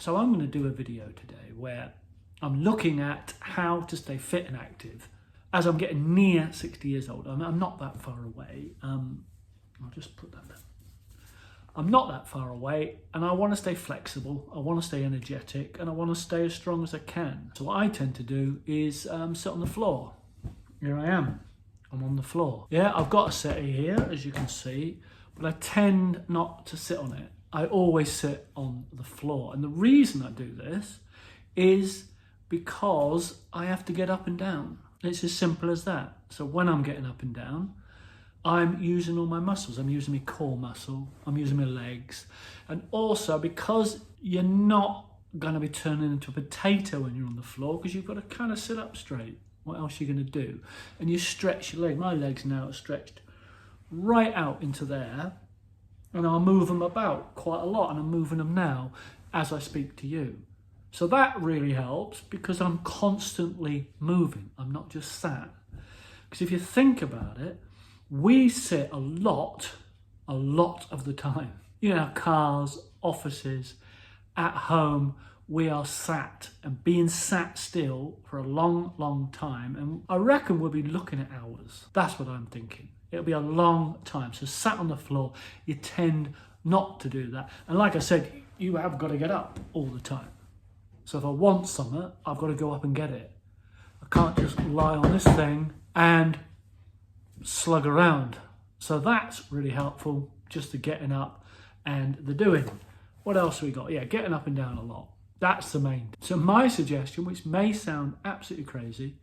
So I'm going to do a video today where I'm looking at how to stay fit and active as I'm getting near 60 years old. I'm not that far away. I'll just put that down. I'm not that far away, and I want to stay flexible, I want to stay energetic, and I want to stay as strong as I can. So what I tend to do is sit on the floor. Here I am. I'm on the floor. Yeah, I've got a settee here, as you can see, but I tend not to sit on it. I always sit on the floor. And the reason I do this is because I have to get up and down. It's as simple as that. So when I'm getting up and down, I'm using all my muscles. I'm using my core muscle, I'm using my legs. And also because you're not going to be turning into a potato when you're on the floor, because you've got to kind of sit up straight. What else are you going to do? And you stretch your legs. My legs now are stretched right out into there, and I'll move them about quite a lot, and I'm moving them now as I speak to you. So that really helps because I'm constantly moving. I'm not just sat. Because if you think about it, we sit a lot of the time. You know, cars, offices, at home, we are sat and being sat still for a long time. And I reckon we'll be looking at hours. That's what I'm thinking. It'll be a long time. So sat on the floor, you tend not to do that. And like I said, you have got to get up all the time. So if I want something, I've got to go up and get it. I can't just lie on this thing and slug around. So that's really helpful, just the getting up and the doing. What else have we got? Yeah, getting up and down a lot. That's the main. So my suggestion, which may sound absolutely crazy,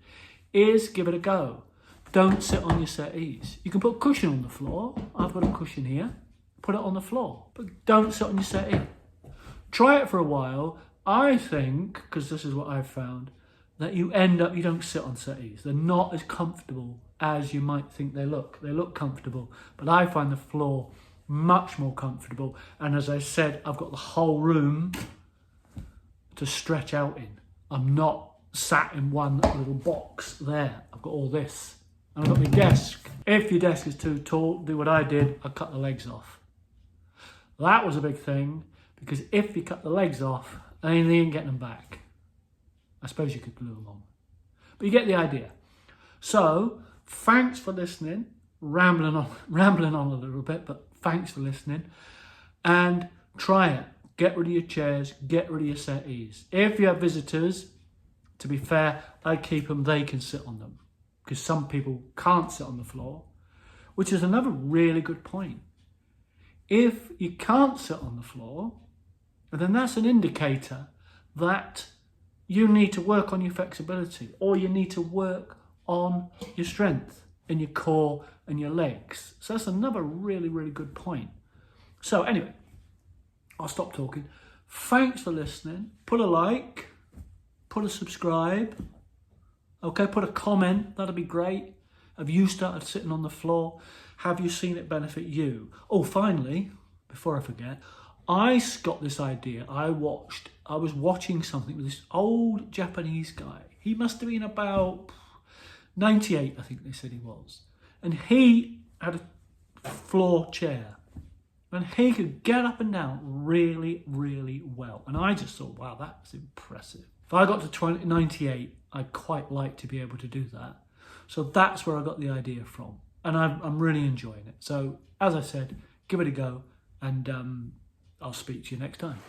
is give it a go. Don't sit on your settees. You can put a cushion on the floor. I've got a cushion here. Put it on the floor, but don't sit on your settee. Try it for a while. I think, because this is what I've found, that you don't sit on settees. They're not as comfortable as you might think they look. They look comfortable, but I find the floor much more comfortable. And as I said, I've got the whole room to stretch out in. I'm not sat in one little box there. I've got all this. And I've got my desk. If your desk is too tall, do what I did, I cut the legs off. That was a big thing, because if you cut the legs off, then you ain't getting them back. I suppose you could glue them on. But you get the idea. So, thanks for listening. Rambling on a little bit, but thanks for listening. And try it. Get rid of your chairs, get rid of your settees. If you have visitors, to be fair, I keep them, they can sit on them. Because some people can't sit on the floor, which is another really good point. If you can't sit on the floor, then that's an indicator that you need to work on your flexibility, or you need to work on your strength in your core and your legs. So that's another really good point. So anyway, I'll stop talking. Thanks for listening. Put a like, put a subscribe, okay, put a comment, that'd be great. Have you started sitting on the floor? Have you seen it benefit you? Oh, finally, before I forget, I got this idea. I was watching something with this old Japanese guy. He must have been about 98, I think they said he was. And he had a floor chair. And he could get up and down really well. And I just thought, wow, that's impressive. If I got to 98, I'd quite like to be able to do that. So that's where I got the idea from. And I'm really enjoying it. So, as I said, give it a go. And I'll speak to you next time.